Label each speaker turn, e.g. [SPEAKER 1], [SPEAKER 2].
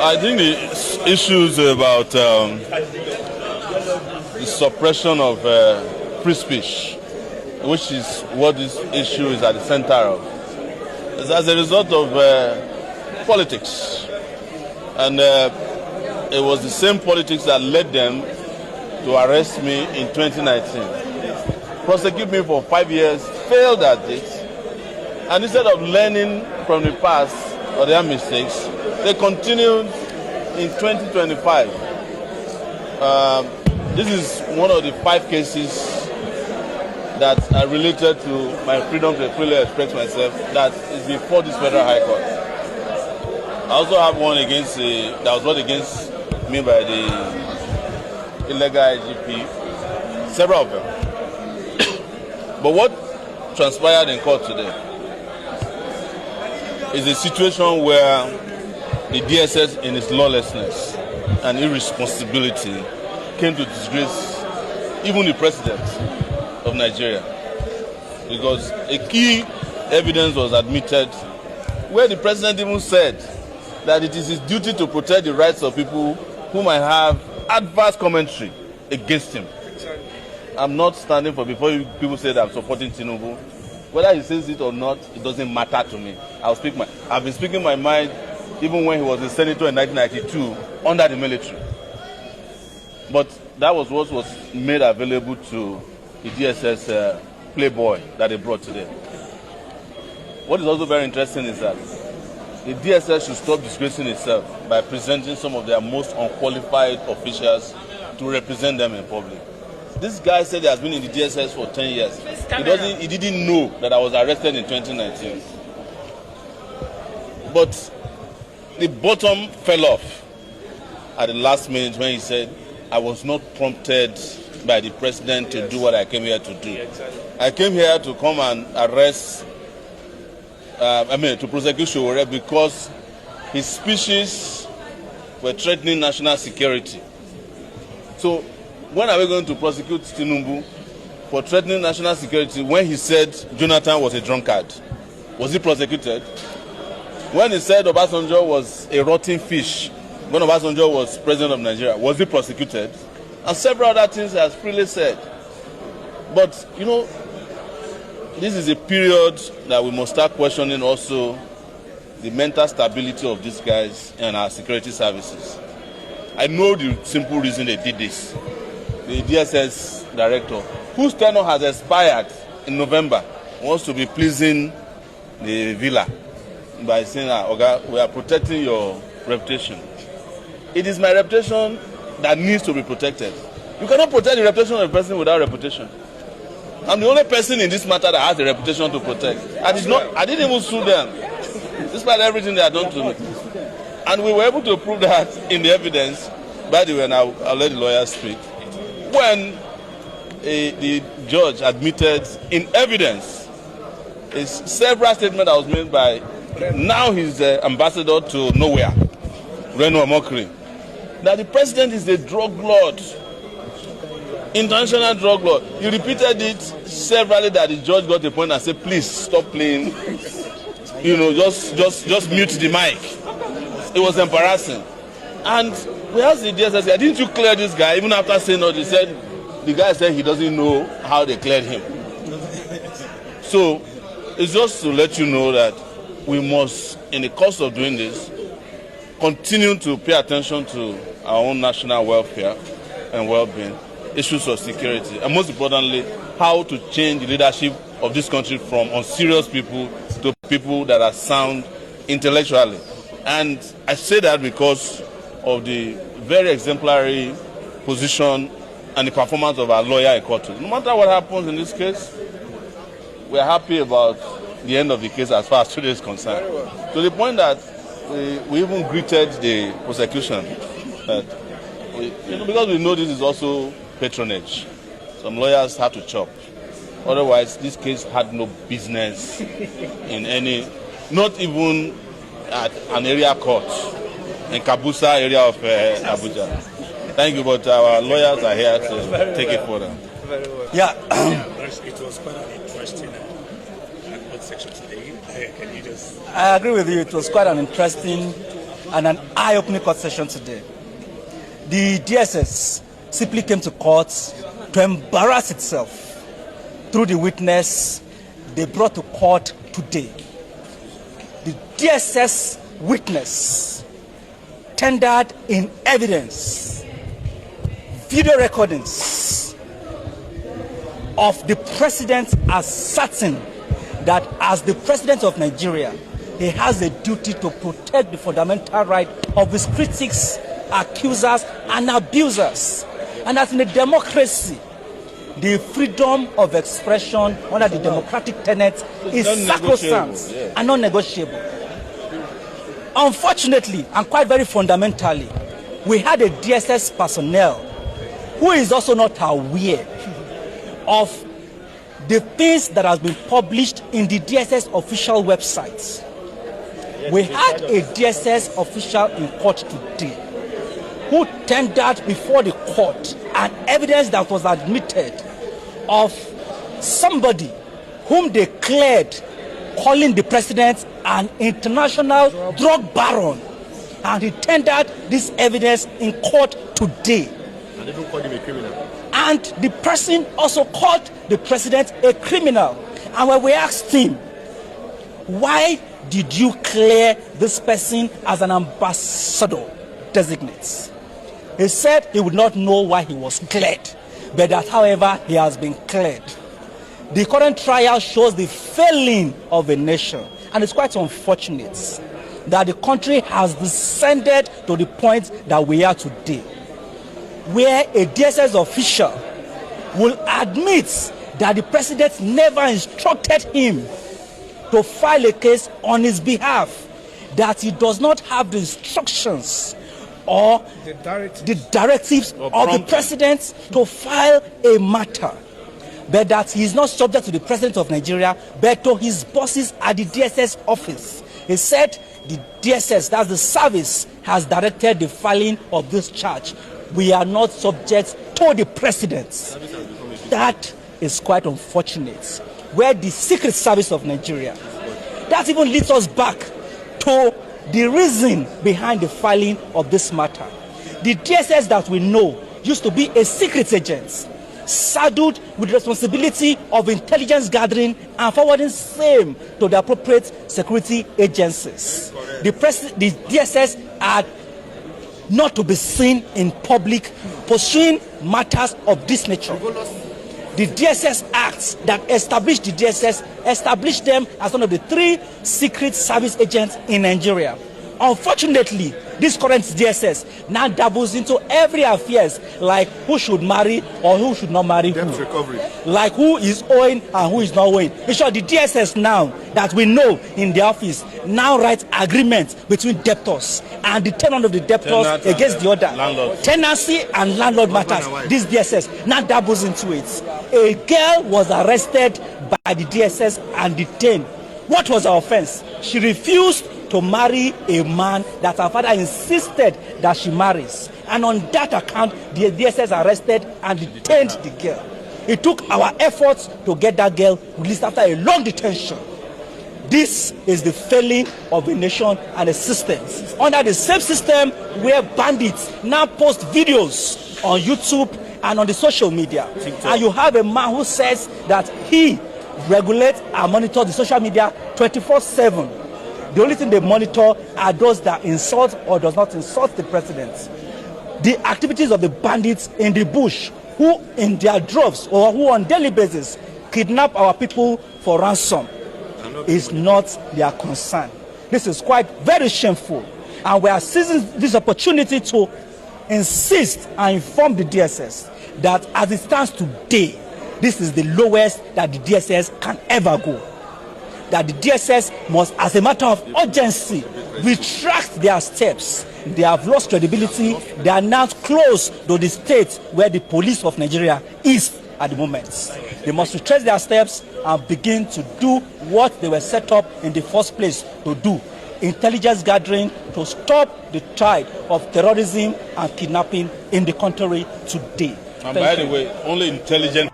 [SPEAKER 1] I think the issues about the suppression of free speech, which is what this issue is at the center of, is as a result of politics. And it was the same politics that led them to arrest me in 2019, prosecute me for 5 years, failed at it, and instead of learning from the past or their mistakes, they continued in 2025. This is one of the 5 cases that are related to my freedom to freely express myself that is before this Federal High Court. I also have one against that was brought against me by the illegal IGP, several of them. But what transpired in court today is a situation where the DSS, in its lawlessness and irresponsibility, came to disgrace even the president of Nigeria, because a key evidence was admitted where the president even said that it is his duty to protect the rights of people who might have adverse commentary against him. I'm not standing for before people say that I'm supporting Tinubu. Whether he says it or not, it doesn't matter to me. I've been speaking my mind even when he was a senator in 1992 under the military. But that was what was made available to the DSS playboy that they brought today. What is also very interesting is that the DSS should stop disgracing itself by presenting some of their most unqualified officials to represent them in public. This guy said he has been in the DSS for 10 years. He didn't know that I was arrested in 2019. But the bottom fell off at the last minute when he said, I was not prompted by the president to do what I came here to do. I came here to come and arrest, to prosecute Sowore because his speeches were threatening national security. So when are we going to prosecute Tinubu for threatening national security when he said Jonathan was a drunkard? Was he prosecuted? When he said Obasanjo was a rotten fish, when Obasanjo was president of Nigeria, was he prosecuted? And several other things he has freely said. But, you know, this is a period that we must start questioning also the mental stability of these guys and our security services. I know the simple reason they did this. The DSS director, whose tenure has expired in November, wants to be pleasing the villa by saying, Oga, we are protecting your reputation. It is my reputation that needs to be protected. You cannot protect the reputation of a person without reputation. I'm the only person in this matter that has a reputation to protect. I didn't even sue them, despite everything they had done to me. And we were able to prove that in the evidence. By the way, and I'll let the lawyer speak. When the judge admitted in evidence several statements that was made by now his ambassador to nowhere, Reno Omokri, that the president is a drug lord, international drug lord. He repeated it severally that the judge got a point and said, please stop playing, just mute the mic. It was embarrassing. And we asked the DSS, didn't you clear this guy? Even after saying all, the guy said he doesn't know how they cleared him. So it's just to let you know that we must, in the course of doing this, continue to pay attention to our own national welfare and well-being, issues of security, and most importantly, how to change the leadership of this country from unserious people to people that are sound intellectually. And I say that because of the very exemplary position and the performance of our lawyer in court. No matter what happens in this case, we are happy about the end of the case as far as today is concerned. To the point that we even greeted the prosecution. Because we know this is also patronage. Some lawyers have to chop. Otherwise, this case had no business in any, not even at an area court in Kabusa area of Abuja. Thank you, but our lawyers are here to take it further.
[SPEAKER 2] Very well.
[SPEAKER 3] Yeah.
[SPEAKER 2] It was quite an interesting court section today. Can you just...
[SPEAKER 3] I agree with you. It was quite an interesting and an eye-opening court session today. The DSS simply came to court to embarrass itself through the witness they brought to court today. The DSS witness tendered in evidence video recordings of the president asserting that as the president of Nigeria, he has a duty to protect the fundamental right of his critics, accusers, and abusers. And that in a democracy, the freedom of expression under the democratic tenet is sacrosanct and non-negotiable. Unfortunately, and quite very fundamentally, we had a DSS personnel who is also not aware of the things that has been published in the DSS official websites. We had a DSS official in court today who tendered before the court an evidence that was admitted of somebody whom they cleared calling the president an international drug baron, and he tendered this evidence in court today.
[SPEAKER 2] And they don't call him a criminal.
[SPEAKER 3] And the person also called the president a criminal. And when we asked him, why did you clear this person as an ambassador designate? He said he would not know why he was cleared, but that, however, he has been cleared. The current trial shows the failing of a nation, and it's quite unfortunate that the country has descended to the point that we are today, where a DSS official will admit that the president never instructed him to file a case on his behalf, that he does not have the instructions or the directives of the president to file a matter, but that he is not subject to the president of Nigeria, but to his bosses at the DSS office. He said the DSS, that's the service, has directed the filing of this charge. We are not subject to the president. That is quite unfortunate. Where the Secret Service of Nigeria, that even leads us back to the reason behind the filing of this matter. The DSS that we know used to be a secret agent, saddled with responsibility of intelligence gathering and forwarding same to the appropriate security agencies. The DSS had not to be seen in public pursuing matters of this nature. The DSS Acts that established the DSS established them as one of the 3 secret service agents in Nigeria. Unfortunately, this current DSS now dabbles into every affairs, like who should marry or who should not marry who, like who is owing and who is not owing. In short, the DSS now that we know in the office now writes agreements between debtors and the tenant of the debtors against the other. Landlord. Tenancy and landlord matters. This DSS now dabbles into it. A girl was arrested by the DSS and detained. What was her offense? She refused to marry a man that her father insisted that she marries. And on that account, the DSS arrested and detained the girl. It took our efforts to get that girl released after a long detention. This is the failing of a nation and a system. Under the same system where bandits now post videos on YouTube and on the social media. And you have a man who says that he regulates and monitors the social media 24/7. The only thing they monitor are those that insult or does not insult the president. The activities of the bandits in the bush, who in their droves or who on daily basis kidnap our people for ransom, is not their concern. This is quite very shameful, and we are seizing this opportunity to insist and inform the DSS that as it stands today, this is the lowest that the DSS can ever go. That the DSS must, as a matter of urgency, retract their steps. They have lost credibility. They are now close to the state where the police of Nigeria is at the moment. They must retrace their steps and begin to do what they were set up in the first place to do. Intelligence gathering to stop the tide of terrorism and kidnapping in the country today.
[SPEAKER 1] And by the way, only intelligent